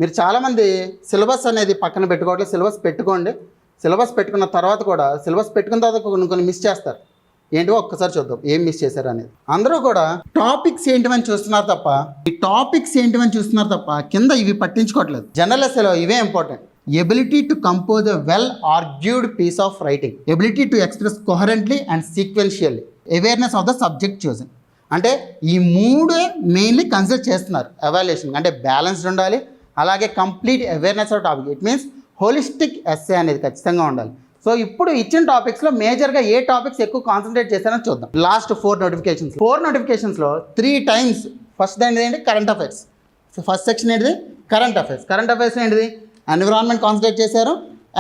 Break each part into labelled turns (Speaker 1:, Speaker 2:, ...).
Speaker 1: మీరు చాలామంది సిలబస్ అనేది పక్కన పెట్టుకోవట్లేదు. సిలబస్ పెట్టుకోండి. సిలబస్ పెట్టుకున్న తర్వాత కూడా సిలబస్ పెట్టుకున్న తర్వాత కొన్ని మిస్ చేస్తారు. ఏంటో ఒక్కసారి చూద్దాం ఏం మిస్ చేశారు అనేది. అందరూ కూడా టాపిక్స్ ఏంటివని చూస్తున్నారు తప్ప కింద ఇవి పట్టించుకోవట్లేదు. జనరల్ ఎస్సేలో ఇవే important. Ability to compose a well argued piece of writing, ability to express coherently and sequentially, awareness of the subject choosing. అంటే ఈ మూడే మెయిన్లీ కన్సిడర్ చేస్తున్నారు ఎవాల్యుయేషన్. అంటే బ్యాలెన్స్డ్ ఉండాలి, అలాగే complete awareness of topic. It means holistic essay అనేది ఖచ్చితంగా ఉండాలి. సో ఇప్పుడు ఇచ్చిన టాపిక్స్లో మేజర్గా ఏ టాపిక్స్ ఎక్కువ కాన్సన్ట్రేట్ చేశారని చూద్దాం. లాస్ట్ 4 నోటిఫికేషన్స్లో 3 times ఫస్ట్ దాని ఏంటి current affairs. So first section ఏంటిది కరెంట్ అఫైర్స్ ఏంటిది ఎన్విరాన్మెంట్ కాన్సన్ట్రేట్ చేశారు,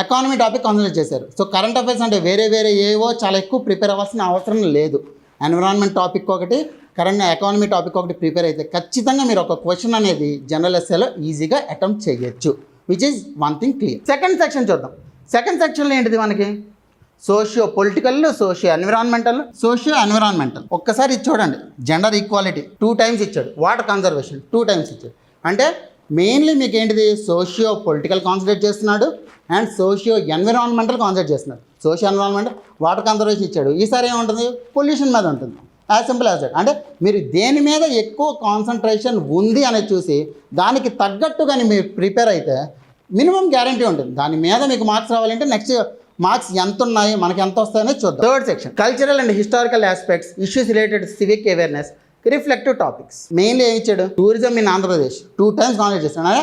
Speaker 1: ఎకానమీ టాపిక్ కాన్సన్ట్రేట్ చేశారు. సో కరెంట్ అఫైర్స్ అంటే వేరే ఏవో చాలా ఎక్కువ ప్రిపేర్ అవ్వాల్సిన అవసరం లేదు. ఎన్విరాన్మెంట్ టాపిక్ ఒకటి, ఎకానమీ టాపిక్ ఒకటి ప్రిపేర్ అయితే ఖచ్చితంగా మీరు ఒక క్వశ్చన్ అనేది జనరల్ ఎస్సేలో ఈజీగా అటెంప్ట్ చేయొచ్చు. Which is one thing clear. Second section చూద్దాం. సెకండ్ సెక్షన్లో ఏంటిది మనకి సోషియో పొలిటికల్, సోషియో ఎన్విరాన్మెంటల్. ఒక్కసారి ఇది చూడండి. జెండర్ ఈక్వాలిటీ 2 times ఇచ్చాడు, వాటర్ కన్జర్వేషన్ 2 times ఇచ్చాడు. అంటే మెయిన్లీ మీకు ఏంటిది సోషియో పొలిటికల్ కాన్సన్ట్రేట్ చేస్తున్నాడు అండ్ సోషియో ఎన్విరాన్మెంటల్ కాన్సన్ట్రేట్ చేస్తున్నాడు. సోషియో ఎన్విరాన్మెంటల్, వాటర్ కన్జర్వేషన్ ఇచ్చాడు. ఈసారి ఏముంటుంది పొల్యూషన్ మీద ఉంటుంది. As simple as that. అంటే మీరు దేని మీద ఎక్కువ కాన్సన్ట్రేషన్ ఉంది అనేది చూసి దానికి తగ్గట్టుగాని మీరు ప్రిపేర్ అయితే మినిమం గ్యారంటీ ఉంటుంది. దాని మీద మీకు మార్క్స్ రావాలంటే నెక్స్ట్ మార్క్స్ ఎంత ఉన్నాయి, మనకి ఎంత వస్తాయనేది చూద్దాం. Third section cultural and historical aspects, issues related civic awareness, reflective topics. Mainly ఏమి ఇచ్చాడు tourism in Andhra Pradesh 2 times concentrate చేస్తాడు. అంటే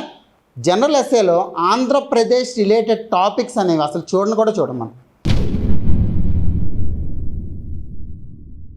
Speaker 1: జనరల్ ఎస్సేలో ఆంధ్రప్రదేశ్ రిలేటెడ్ టాపిక్స్ అనేవి అసలు చూడను కూడా చూడం మనం.